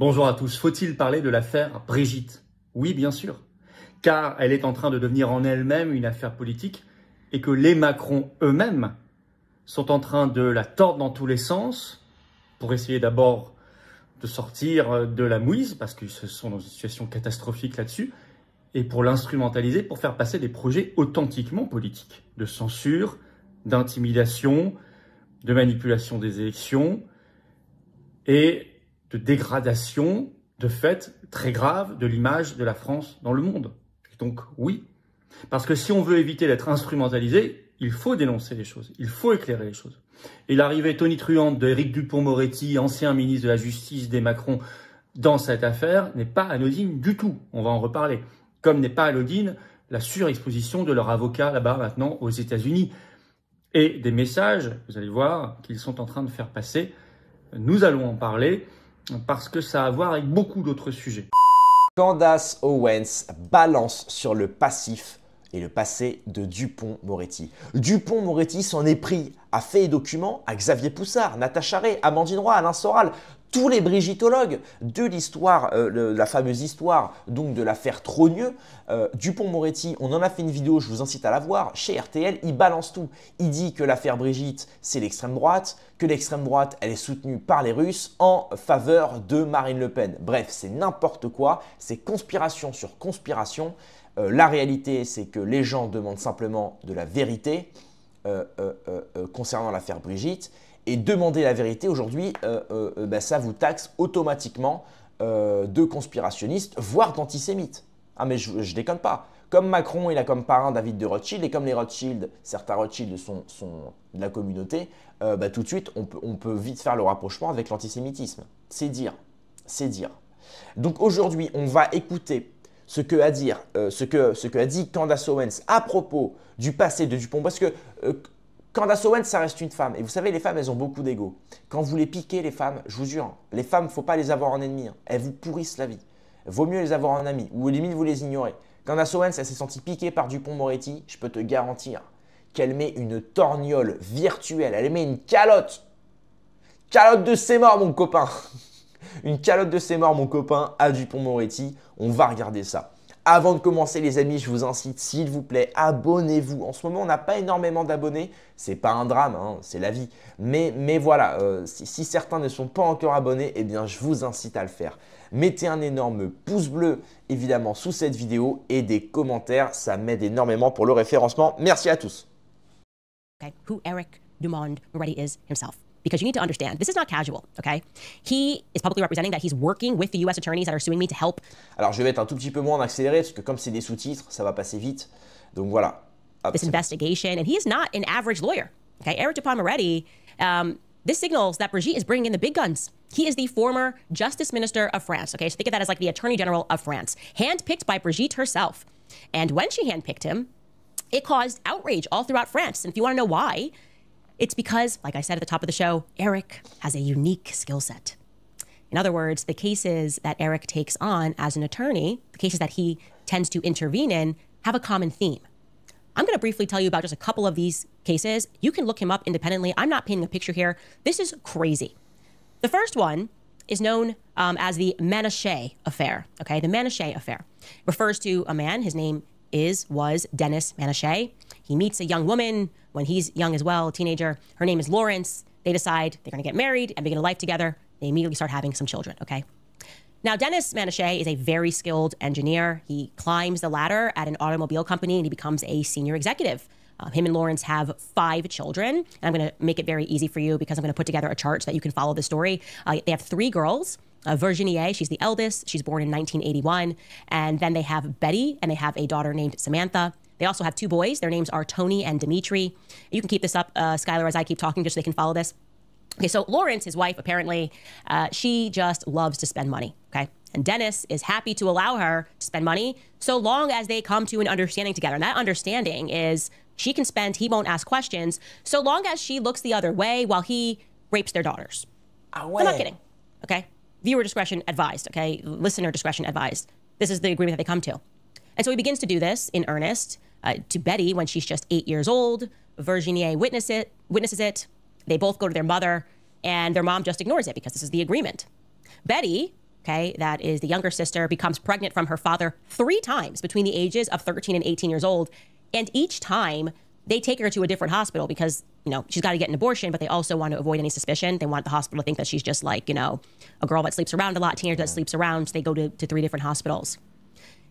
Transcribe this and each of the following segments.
Bonjour à tous. Faut-il parler de l'affaire Brigitte? Oui, bien sûr, car elle est en train de devenir en elle-même une affaire politique et que les Macron eux-mêmes sont en train de la tordre dans tous les sens pour essayer d'abord de sortir de la mouise, parce qu'ils sont dans une situation catastrophique là-dessus, et pour l'instrumentaliser, pour faire passer des projets authentiquement politiques, de censure, d'intimidation, de manipulation des élections et de dégradation, de fait très grave, de l'image de la France dans le monde. Et donc oui, parce que si on veut éviter d'être instrumentalisé, il faut dénoncer les choses, il faut éclairer les choses. Et l'arrivée tonitruante d'Éric Dupond-Moretti, ancien ministre de la Justice des Macron, dans cette affaire n'est pas anodine du tout, on va en reparler. Comme n'est pas anodine la surexposition de leur avocat là-bas maintenant aux États-Unis. Et des messages, vous allez voir, qu'ils sont en train de faire passer. Nous allons en parler parce que ça a à voir avec beaucoup d'autres sujets. Candace Owens balance sur le passif et le passé de Dupond-Moretti. Dupond-Moretti s'en est pris à faits et documents à Xavier Poussard, Natacha Ray, Amandine Roy, Alain Soral, tous les brigittologues de l'histoire, la fameuse histoire donc de l'affaire Trogneux. Dupond-Moretti, on en a fait une vidéo, je vous incite à la voir, chez RTL, il balance tout. Il dit que l'affaire Brigitte, c'est l'extrême droite, que l'extrême droite, elle est soutenue par les Russes en faveur de Marine Le Pen. Bref, c'est n'importe quoi, c'est conspiration sur conspiration. La réalité, c'est que les gens demandent simplement de la vérité concernant l'affaire Brigitte. Et demander la vérité aujourd'hui, ça vous taxe automatiquement de conspirationniste, voire d'antisémite. Ah mais je déconne pas. Comme Macron, il a comme parrain David de Rothschild, et comme les Rothschild, certains Rothschild sont de la communauté, tout de suite, on peut vite faire le rapprochement avec l'antisémitisme. C'est dire, c'est dire. Donc aujourd'hui, on va écouter ce que a dit Candace Owens à propos du passé de Dupond, parce que Candace Owens, ça reste une femme. Et vous savez, les femmes, elles ont beaucoup d'ego. Quand vous les piquez, les femmes, je vous jure, les femmes, il ne faut pas les avoir en ennemi. Elles vous pourrissent la vie. Vaut mieux les avoir en ami, ou limite vous les ignorez. Candace Owens, elle s'est sentie piquée par Dupond-Moretti. Je peux te garantir qu'elle met une torgnole virtuelle. Elle met une calotte. Calotte de ses morts, mon copain. Une calotte de ses morts, mon copain, à Dupond-Moretti. On va regarder ça. Avant de commencer les amis, je vous incite s'il vous plaît, abonnez-vous. En ce moment, on n'a pas énormément d'abonnés. C'est pas un drame, hein, c'est la vie. Mais voilà, si certains ne sont pas encore abonnés, eh bien je vous incite à le faire. Mettez un énorme pouce bleu évidemment sous cette vidéo et des commentaires, ça m'aide énormément pour le référencement. Merci à tous. Okay, who Eric Dupond-Moretti is himself. Because you need to understand, this is not casual, okay? He is publicly representing that he's working with the US attorneys that are suing me to help. Alors, je vais être un tout petit peu moins en accéléré parce que comme c'est des sous-titres, ça va passer vite. Donc voilà. Hop, this investigation, and he is not an average lawyer, okay? Eric Dupond-Moretti, this signals that Brigitte is bringing in the big guns. He is the former Justice Minister of France, okay? So think of that as like the Attorney General of France, handpicked by Brigitte herself. And when she handpicked him, it caused outrage all throughout France. And if you want to know why, it's because, like I said at the top of the show, Eric has a unique skill set. In other words, the cases that Eric takes on as an attorney, the cases that he tends to intervene in, have a common theme. I'm going to briefly tell you about just a couple of these cases. You can look him up independently. I'm not painting a picture here. This is crazy. The first one is known as the Manouchian affair. Okay, the Manouchian affair refers to a man. His name was Denis Manouchian. He meets a young woman when he's young as well, a teenager. Her name is Lawrence. They decide they're going to get married and begin a life together. They immediately start having some children, okay? Now, Denis Manouchian is a very skilled engineer. He climbs the ladder at an automobile company and he becomes a senior executive. Him and Lawrence have 5 children. And I'm going to make it very easy for you because I'm going to put together a chart so that you can follow the story. They have 3 girls. Virginie, she's the eldest. She's born in 1981. And then they have Betty, and they have a daughter named Samantha. They also have 2 boys. Their names are Tony and Dimitri. You can keep this up, Skylar, as I keep talking, just so they can follow this. Okay, so Lawrence, his wife, apparently, she just loves to spend money, okay? And Denis is happy to allow her to spend money so long as they come to an understanding together. And that understanding is she can spend, he won't ask questions, so long as she looks the other way while he rapes their daughters. Ah ouais. I'm not kidding, okay? Viewer discretion advised, okay? Listener discretion advised. This is the agreement that they come to. And so he begins to do this in earnest to Betty when she's just 8 years old. Virginie witnesses it. They both go to their mother, and their mom just ignores it because this is the agreement. Betty okay, that is the younger sister, becomes pregnant from her father 3 times between the ages of 13 and 18 years old. And each time they take her to a different hospital because, you know, she's got to get an abortion, but they also want to avoid any suspicion. They want the hospital to think that she's just like, you know, a girl that sleeps around a lot, teenager that sleeps around. So they go to 3 different hospitals.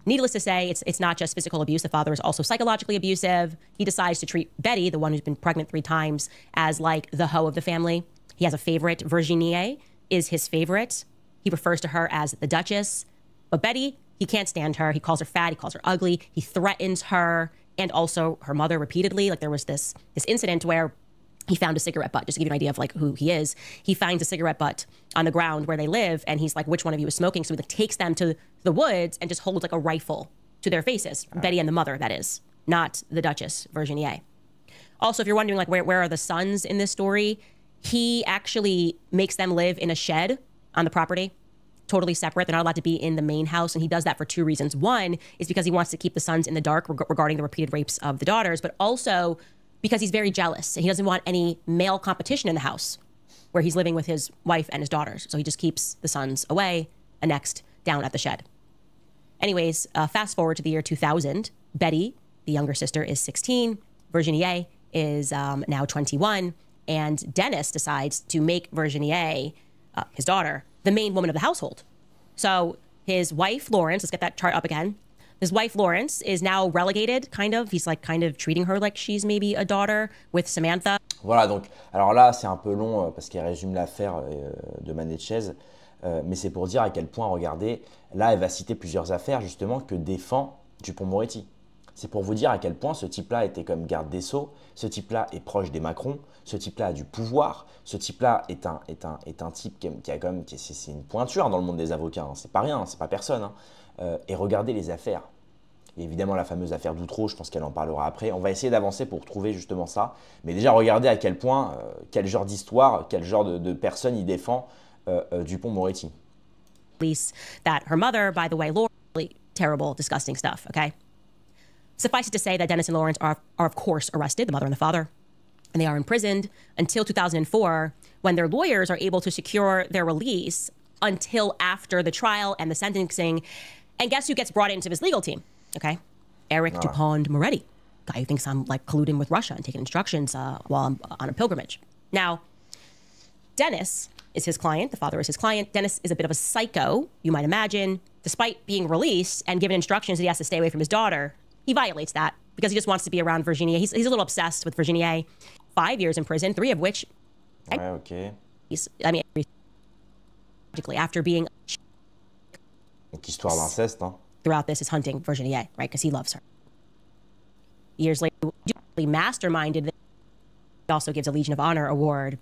Needless to say, it's not just physical abuse. The father is also psychologically abusive. He decides to treat Betty, the one who's been pregnant 3 times, as like the hoe of the family. He has a favorite. Virginie is his favorite. He refers to her as the Duchess. But Betty, he can't stand her. He calls her fat. He calls her ugly. He threatens her and also her mother repeatedly. Like there was this incident where he found a cigarette butt, just to give you an idea of like who he is. He finds a cigarette butt on the ground where they live, and he's like, which one of you is smoking? So he like, takes them to the woods and just holds like a rifle to their faces. Right. Betty and the mother, that is, not the Duchess, Virginie. Also, if you're wondering like where are the sons in this story, he actually makes them live in a shed on the property, totally separate. They're not allowed to be in the main house. And he does that for 2 reasons. One is because he wants to keep the sons in the dark regarding the repeated rapes of the daughters, but also because he's very jealous. He doesn't want any male competition in the house where he's living with his wife and his daughters. So he just keeps the sons away, annexed down at the shed. Anyways, fast forward to the year 2000. Betty, the younger sister, is 16. Virginie is now 21. And Dennis decides to make Virginie, his daughter, the main woman of the household. So his wife, Lawrence, let's get that chart up again. His wife, Lawrence, is now relegated, kind of. He's like kind of treating her like she's maybe a daughter with Samantha. Voilà, donc, alors là, c'est un peu long parce qu'elle résume l'affaire de Manéchez, mais c'est pour dire à quel point, regardez, là, elle va citer plusieurs affaires, justement, que défend Dupond-Moretti. C'est pour vous dire à quel point ce type-là était comme garde des Sceaux, ce type-là est proche des Macron, ce type-là a du pouvoir, ce type-là est un type qui a quand même, c'est une pointure dans le monde des avocats, hein. C'est pas rien, c'est pas personne, hein. Et regardez les affaires. Et évidemment, la fameuse affaire d'Outreau, je pense qu'elle en parlera après. On va essayer d'avancer pour trouver justement ça. Mais déjà, regardez à quel point, quel genre d'histoire, quel genre de personne il défend Dupond-Moretti. That her mother, by the way, Laura, really terrible, disgusting stuff, okay? Suffice it to say that Dennis and Lawrence are of course arrested, the mother and the father, and they are imprisoned until 2004 when their lawyers are able to secure their release until after the trial and the sentencing. And guess who gets brought into his legal team? Okay, Eric Dupond-Moretti, guy who thinks I'm like colluding with Russia and taking instructions while I'm on a pilgrimage. Now, Dennis is his client. The father is his client. Dennis is a bit of a psycho, you might imagine. Despite being released and given instructions that he has to stay away from his daughter, he violates that because he just wants to be around Virginie. He's a little obsessed with Virginie. 5 years in prison, 3 of which, Okay. After being Donc histoire d'inceste, hein. Throughout this is hunting Virginie, right? Because he loves her. Years later, he masterminded this. He also gives a Legion of Honor award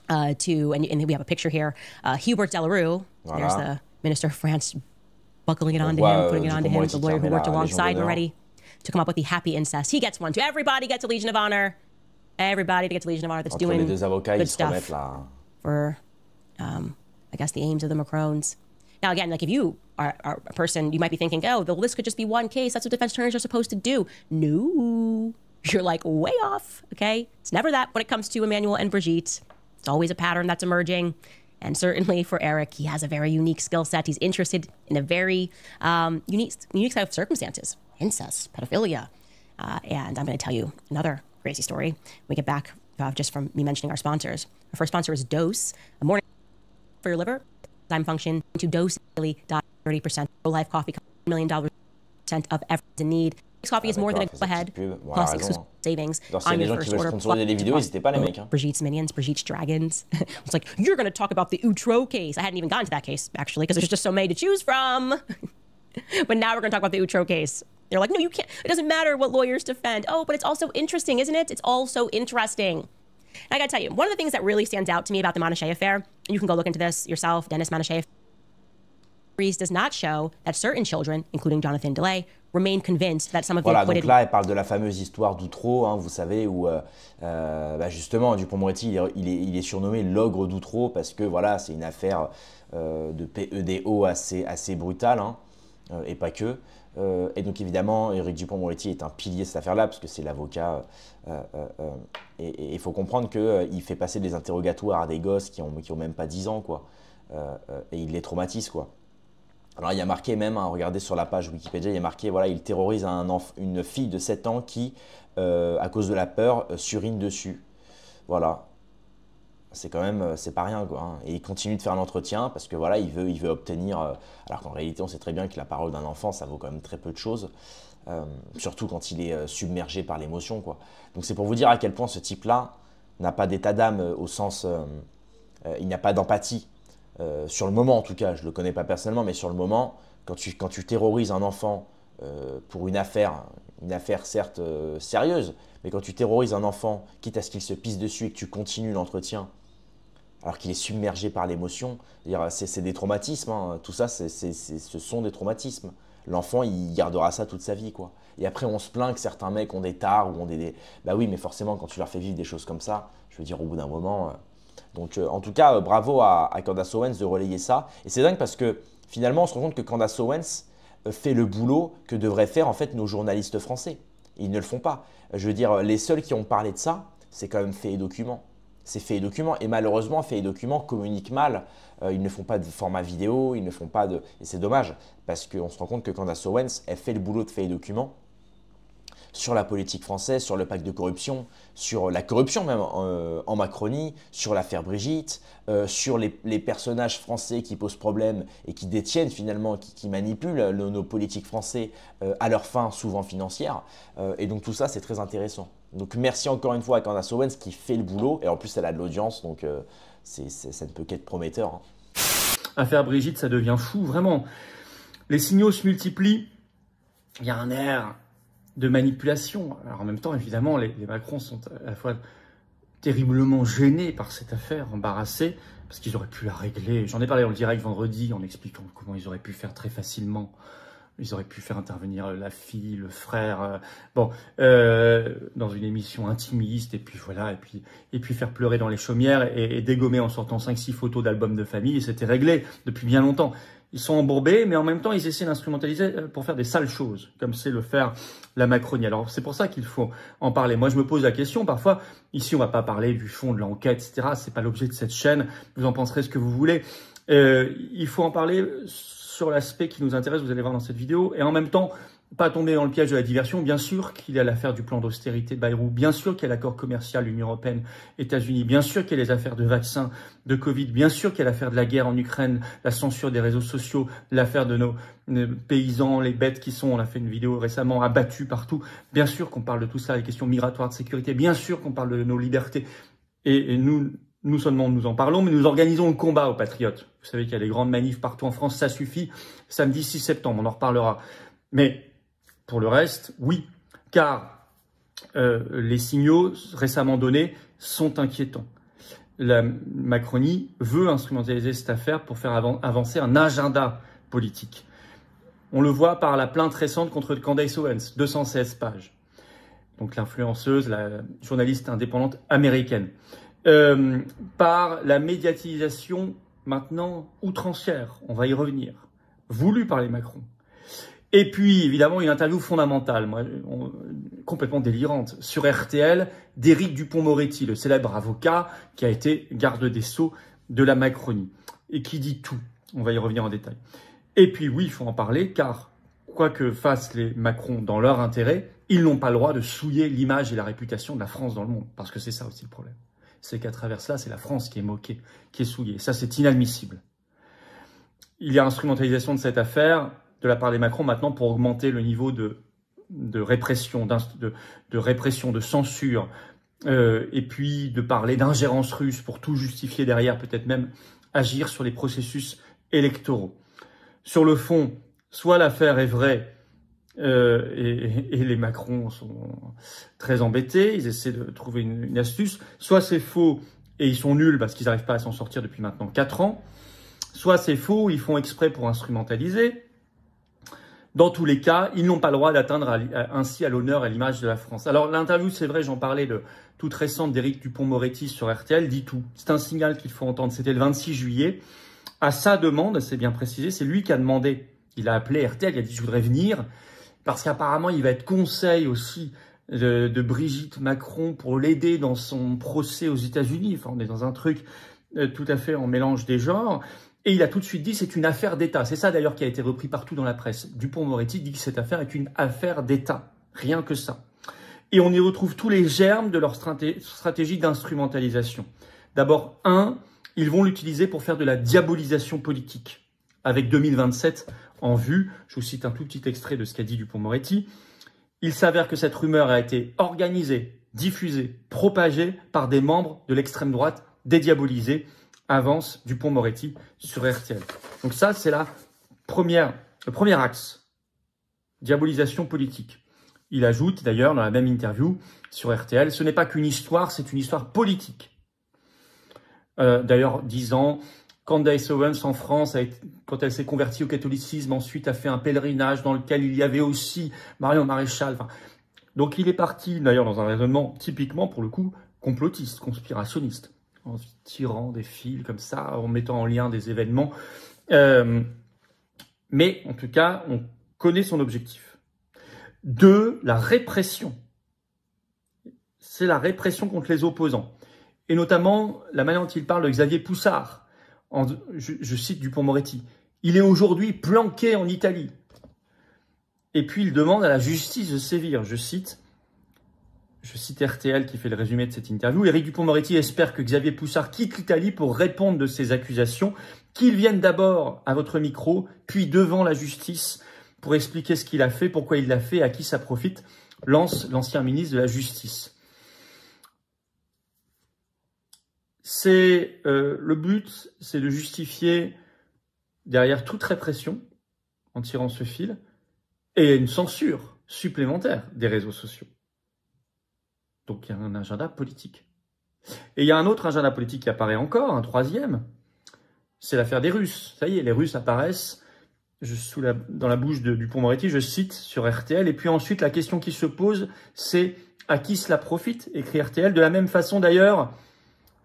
to, and we have a picture here, Hubert Delarue. Voilà. There's the Minister of France buckling it onto him, putting it onto him, the lawyer who worked alongside Moretti to come up with the happy incest. He gets one too. Everybody gets a Legion of Honor. Everybody gets a Legion of Honor that's doing good stuff for, I guess, the aims of the Macrons. Now, again, like if you are a person, you might be thinking, oh, the list could just be one case. That's what defense attorneys are supposed to do. No, you're like way off, okay? It's never that when it comes to Emmanuel and Brigitte. It's always a pattern that's emerging. And certainly for Eric, he has a very unique skill set. He's interested in a very unique set of circumstances, incest, pedophilia. And I'm going to tell you another crazy story. When we get back just from me mentioning our sponsors. Our first sponsor is Dose, a morning for your liver. Enzyme function to Dose daily, 30%. Pro-Life Coffee, $1 million of efforts in need. Coffee is more than a go ahead, plus exclusive savings on your first order. Brigitte's Minions, Brigitte's Dragons. It's like, you're going to talk about the Outreau case. I hadn't even gotten to that case, actually, because there's just so many to choose from. But now we're going to talk about the Outreau case. They're like, no, you can't. It doesn't matter what lawyers defend. Oh, but it's also interesting, isn't it? It's all so interesting. And I got to tell you, one of the things that really stands out to me about the Monochet affair, and you can go look into this yourself, Dennis Monochet, does not show that certain children, including Jonathan DeLay, remain convinced that some of the acquitted... Donc là, elle parle de la fameuse histoire d'Outreau, hein, vous savez, où justement, Dupond-Moretti, il est surnommé l'ogre d'Outreau parce que voilà, c'est une affaire de PEDO assez brutale, hein, et pas que. Et donc évidemment, Éric Dupond-Moretti est un pilier de cette affaire-là parce que c'est l'avocat. Et il faut comprendre qu'il fait passer des interrogatoires à des gosses qui ont même pas 10 ans, quoi. Et il les traumatise, quoi. Alors il y a marqué même, hein, regardez sur la page Wikipédia, il y a marqué, voilà, il terrorise une fille de 7 ans qui, à cause de la peur, surine dessus. Voilà. C'est quand même, c'est pas rien quoi. Hein. Et il continue de faire l'entretien parce que voilà, il veut obtenir, alors qu'en réalité on sait très bien que la parole d'un enfant ça vaut quand même très peu de choses, surtout quand il est submergé par l'émotion quoi. Donc c'est pour vous dire à quel point ce type-là n'a pas d'état d'âme au sens, il n'y a pas d'empathie. Sur le moment en tout cas, je ne le connais pas personnellement, mais sur le moment, quand tu terrorises un enfant pour une affaire certes sérieuse, mais quand tu terrorises un enfant, quitte à ce qu'il se pisse dessus et que tu continues l'entretien, alors qu'il est submergé par l'émotion, c'est des traumatismes, hein. Tout ça, ce sont des traumatismes. L'enfant, il gardera ça toute sa vie, quoi. Et après, on se plaint que certains mecs ont des tares ou ont des... Bah oui, mais forcément, quand tu leur fais vivre des choses comme ça, je veux dire, au bout d'un moment... Donc, en tout cas, bravo à Candace Owens de relayer ça. Et c'est dingue parce que finalement, on se rend compte que Candace Owens fait le boulot que devraient faire en fait nos journalistes français. Ils ne le font pas. Je veux dire, les seuls qui ont parlé de ça, c'est quand même Fait et Documents. C'est Fait et Documents. Et malheureusement, Fait et Documents communiquent mal. Ils ne font pas de format vidéo, ils ne font pas de... Et c'est dommage parce qu'on se rend compte que Candace Owens, elle fait le boulot de Fait et Documents sur la politique française, sur le pacte de corruption, sur la corruption même en Macronie, sur l'affaire Brigitte, sur les personnages français qui posent problème et qui détiennent finalement, qui manipulent nos politiques français à leurs fins souvent financières. Et donc tout ça, c'est très intéressant. Donc merci encore une fois à Candace Owens qui fait le boulot et en plus elle a de l'audience, donc ça ne peut qu'être prometteur. Hein. Affaire Brigitte, ça devient fou, vraiment. Les signaux se multiplient, il y a un air de manipulation. Alors en même temps, évidemment, les Macron sont à la fois terriblement gênés par cette affaire, embarrassés, parce qu'ils auraient pu la régler. J'en ai parlé en direct vendredi en expliquant comment ils auraient pu faire très facilement. Ils auraient pu faire intervenir la fille, le frère, dans une émission intimiste, et puis voilà, et puis faire pleurer dans les chaumières et dégommer en sortant 5-6 photos d'albums de famille, et c'était réglé depuis bien longtemps. Ils sont embourbés, mais en même temps, ils essaient d'instrumentaliser pour faire des sales choses, comme c'est le faire la Macronie. Alors, c'est pour ça qu'il faut en parler. Moi, je me pose la question, parfois, ici, on va pas parler du fond de l'enquête, etc. C'est pas l'objet de cette chaîne. Vous en penserez ce que vous voulez. Il faut en parler sur l'aspect qui nous intéresse, vous allez voir dans cette vidéo, et en même temps, pas tomber dans le piège de la diversion. Bien sûr qu'il y a l'affaire du plan d'austérité de Bayrou, bien sûr qu'il y a l'accord commercial Union Européenne, États-Unis, bien sûr qu'il y a les affaires de vaccins, de Covid, bien sûr qu'il y a l'affaire de la guerre en Ukraine, la censure des réseaux sociaux, l'affaire de nos paysans, les bêtes qui sont, on a fait une vidéo récemment, abattus partout. Bien sûr qu'on parle de tout ça, les questions migratoires, de sécurité, bien sûr qu'on parle de nos libertés. Et nous seulement nous en parlons, mais nous organisons le combat aux patriotes. Vous savez qu'il y a des grandes manifs partout en France, ça suffit. Samedi 6 septembre, on en reparlera. Mais pour le reste, oui, car les signaux récemment donnés sont inquiétants. La Macronie veut instrumentaliser cette affaire pour faire avancer un agenda politique. On le voit par la plainte récente contre Candace Owens, 216 pages. Donc l'influenceuse, la journaliste indépendante américaine. Par la médiatisation maintenant outrancière, on va y revenir, voulue par les Macron. Et puis, évidemment, une interview fondamentale, complètement délirante, sur RTL, d'Éric Dupond-Moretti, le célèbre avocat qui a été garde des Sceaux de la Macronie, et qui dit tout. On va y revenir en détail. Et puis, oui, il faut en parler, car quoi que fassent les Macron dans leur intérêt, ils n'ont pas le droit de souiller l'image et la réputation de la France dans le monde, parce que c'est ça aussi le problème. C'est qu'à travers cela, c'est la France qui est moquée, qui est souillée. Ça, c'est inadmissible. Il y a instrumentalisation de cette affaire de la part des Macron maintenant pour augmenter le niveau de répression, de répression, de censure, et puis de parler d'ingérence russe pour tout justifier derrière, peut-être même agir sur les processus électoraux. Sur le fond, soit l'affaire est vraie, et les Macron sont très embêtés, ils essaient de trouver une astuce, soit c'est faux et ils sont nuls parce qu'ils n'arrivent pas à s'en sortir depuis maintenant 4 ans, soit c'est faux, ils font exprès pour instrumentaliser. Dans tous les cas, ils n'ont pas le droit d'atteindre ainsi à l'honneur et à l'image de la France. Alors l'interview, c'est vrai, j'en parlais de toute récente d'Éric Dupond-Moretti sur RTL, dit tout. C'est un signal qu'il faut entendre. C'était le 26 juillet. À sa demande, c'est bien précisé, c'est lui qui a demandé. Il a appelé RTL, il a dit « je voudrais venir » parce qu'apparemment, il va être conseil aussi de Brigitte Macron pour l'aider dans son procès aux États-Unis. Enfin, on est dans un truc tout à fait en mélange des genres. Et il a tout de suite dit c'est une affaire d'État. C'est ça d'ailleurs qui a été repris partout dans la presse. Dupond-Moretti dit que cette affaire est une affaire d'État. Rien que ça. Et on y retrouve tous les germes de leur stratégie d'instrumentalisation. D'abord, ils vont l'utiliser pour faire de la diabolisation politique. Avec 2027 en vue, je vous cite un tout petit extrait de ce qu'a dit Dupond-Moretti. Il s'avère que cette rumeur a été organisée, diffusée, propagée par des membres de l'extrême droite dédiabolisés, avance Dupond-Moretti sur RTL. Donc ça, c'est le premier axe. Diabolisation politique. Il ajoute d'ailleurs dans la même interview sur RTL, ce n'est pas qu'une histoire, c'est une histoire politique. D'ailleurs, disant, Candace Owens en France, quand elle s'est convertie au catholicisme, ensuite a fait un pèlerinage dans lequel il y avait aussi Marion Maréchal. Donc il est parti d'ailleurs dans un raisonnement typiquement, pour le coup, complotiste, conspirationniste, en tirant des fils comme ça, en mettant en lien des événements. Mais en tout cas, on connaît son objectif. 2, la répression. C'est la répression contre les opposants. Et notamment, la manière dont il parle de Xavier Poussard. Je cite Dupond-Moretti. Il est aujourd'hui planqué en Italie. Et puis, il demande à la justice de sévir. Je cite RTL qui fait le résumé de cette interview. Éric Dupond-Moretti espère que Xavier Poussard quitte l'Italie pour répondre de ces accusations, qu'il vienne d'abord à votre micro, puis devant la justice pour expliquer ce qu'il a fait, pourquoi il l'a fait, à qui ça profite, lance l'ancien ministre de la Justice. Le but, c'est de justifier derrière toute répression, en tirant ce fil, et une censure supplémentaire des réseaux sociaux. Donc il y a un agenda politique. Et il y a un autre agenda politique qui apparaît encore, un troisième, c'est l'affaire des Russes. Ça y est, les Russes apparaissent dans la bouche de Dupond-Moretti, je cite sur RTL, et puis ensuite la question qui se pose, c'est à qui cela profite, écrit RTL. De la même façon d'ailleurs,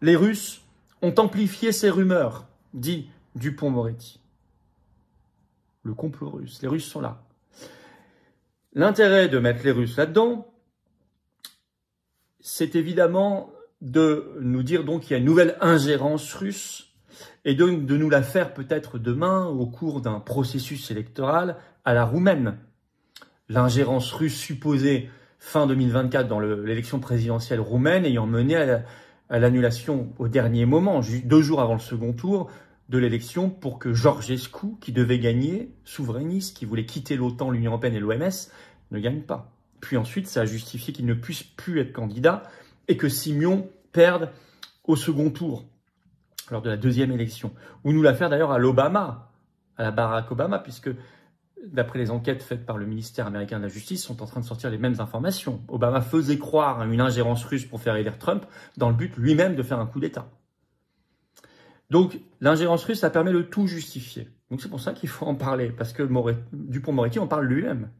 les Russes ont amplifié ces rumeurs, dit Dupond-Moretti. Le complot russe, les Russes sont là. L'intérêt de mettre les Russes là-dedans, c'est évidemment de nous dire donc qu'il y a une nouvelle ingérence russe, et donc de nous la faire peut-être demain au cours d'un processus électoral à la roumaine. L'ingérence russe supposée fin 2024 dans l'élection présidentielle roumaine ayant mené à l'annulation au dernier moment, 2 jours avant le second tour de l'élection, pour que Georgescu, qui devait gagner, souverainiste, qui voulait quitter l'OTAN, l'Union européenne et l'OMS, ne gagne pas. Puis ensuite, ça a justifié qu'il ne puisse plus être candidat et que Simion perde au second tour, lors de la deuxième élection. Ou nous l'affaire d'ailleurs à l'Obama, à la Barack Obama, puisque d'après les enquêtes faites par le ministère américain de la Justice, sont en train de sortir les mêmes informations. Obama faisait croire à une ingérence russe pour faire élire Trump, dans le but lui-même de faire un coup d'État. Donc l'ingérence russe, ça permet de tout justifier. Donc c'est pour ça qu'il faut en parler, parce que Dupond-Moretti en parle lui-même.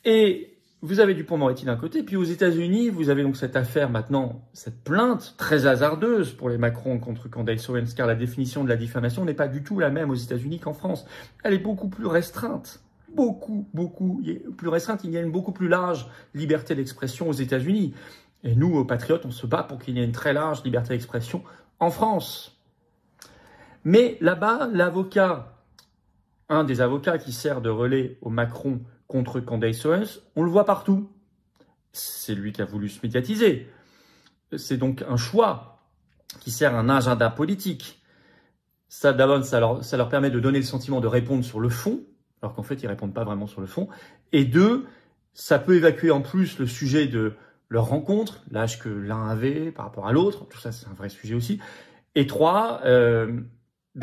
Et vous avez Dupond-Moretti d'un côté, puis aux États-Unis, vous avez donc cette affaire maintenant, cette plainte très hasardeuse pour les Macron contre Candace Owens, car la définition de la diffamation n'est pas du tout la même aux États-Unis qu'en France. Elle est beaucoup plus restreinte. Beaucoup plus restreinte. Il y a une beaucoup plus large liberté d'expression aux États-Unis. Et nous, aux Patriotes, on se bat pour qu'il y ait une très large liberté d'expression en France. Mais là-bas, un des avocats qui sert de relais au Macron contre Candace Owens, on le voit partout. C'est lui qui a voulu se médiatiser. C'est donc un choix qui sert un agenda politique. Ça, d'abord, ça leur permet de donner le sentiment de répondre sur le fond, alors qu'en fait, ils répondent pas vraiment sur le fond. Et 2, ça peut évacuer en plus le sujet de leur rencontre, l'âge que l'un avait par rapport à l'autre. Tout ça, c'est un vrai sujet aussi. Et 3,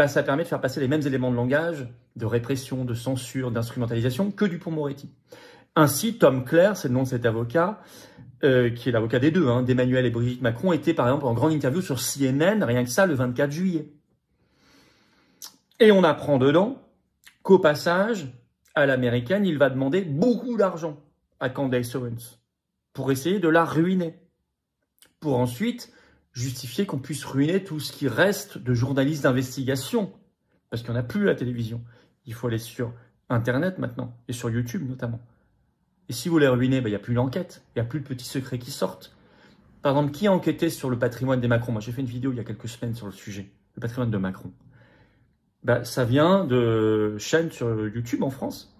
ça permet de faire passer les mêmes éléments de langage, de répression, de censure, d'instrumentalisation que Dupond-Moretti. Ainsi, Tom Claire, c'est le nom de cet avocat, qui est l'avocat des deux, d'Emmanuel et Brigitte Macron, était par exemple en grande interview sur CNN, rien que ça, le 24 juillet. Et on apprend dedans qu'au passage, à l'américaine, il va demander beaucoup d'argent à Candace Owens pour essayer de la ruiner, pour ensuite justifier qu'on puisse ruiner tout ce qui reste de journalistes d'investigation, parce qu'il n'y en a plus à la télévision. Il faut aller sur Internet maintenant, et sur YouTube notamment. Et si vous les ruinez, il n'y a plus d'enquête, il n'y a plus de petits secrets qui sortent. Par exemple, qui a enquêté sur le patrimoine des Macron? Moi, j'ai fait une vidéo il y a quelques semaines sur le sujet. le patrimoine de Macron? Ben, ça vient de chaînes sur YouTube en France.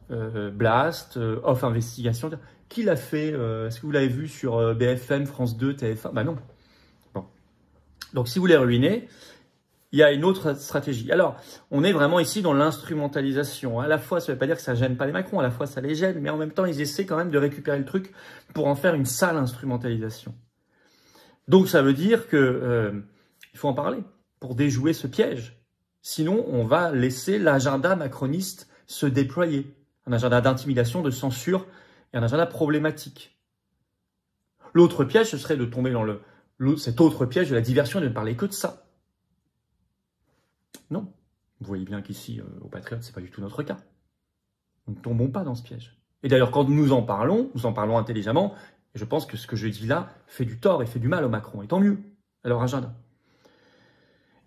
Blast, Off Investigation. Qui l'a fait? Est-ce que vous l'avez vu sur BFM, France 2, TF1? Ben non. Bon. Donc si vous les ruinez, il y a une autre stratégie. Alors, on est vraiment ici dans l'instrumentalisation. À la fois, ça ne veut pas dire que ça gêne pas les Macron, à la fois ça les gêne, mais en même temps, ils essaient quand même de récupérer le truc pour en faire une sale instrumentalisation. Donc ça veut dire que il faut en parler pour déjouer ce piège. Sinon, on va laisser l'agenda macroniste se déployer. Un agenda d'intimidation, de censure et un agenda problématique. L'autre piège, ce serait de tomber dans cet autre piège de la diversion et de ne parler que de ça. Non. Vous voyez bien qu'ici, au Patriote, ce n'est pas du tout notre cas. Nous ne tombons pas dans ce piège. Et d'ailleurs, quand nous en parlons intelligemment, et je pense que ce que je dis là fait du tort et fait du mal au Macron. Et tant mieux, à leur agenda.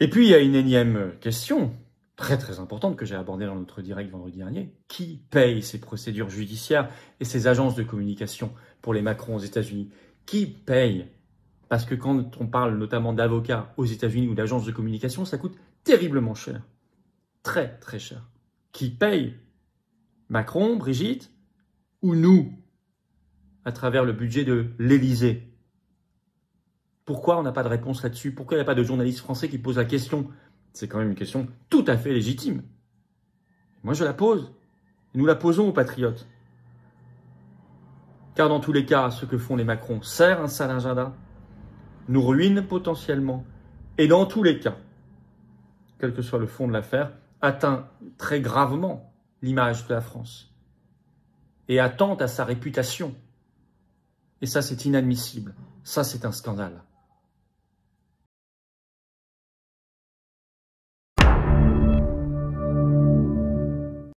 Et puis, il y a une énième question, très très importante, que j'ai abordée dans notre direct vendredi dernier. Qui paye ces procédures judiciaires et ces agences de communication pour les Macron aux États-Unis? Qui paye? Parce que quand on parle notamment d'avocats aux États-Unis ou d'agences de communication, ça coûte terriblement cher. Très, très cher. Qui paye? Macron, Brigitte, ou nous, à travers le budget de l'Élysée? Pourquoi on n'a pas de réponse là-dessus? Pourquoi il n'y a pas de journalistes français qui posent la question? C'est quand même une question tout à fait légitime. Moi, je la pose. Et nous la posons aux patriotes. Car dans tous les cas, ce que font les Macron sert un sale agenda, nous ruine potentiellement, et dans tous les cas, quel que soit le fond de l'affaire, atteint très gravement l'image de la France et attente à sa réputation. Et ça, c'est inadmissible. Ça, c'est un scandale.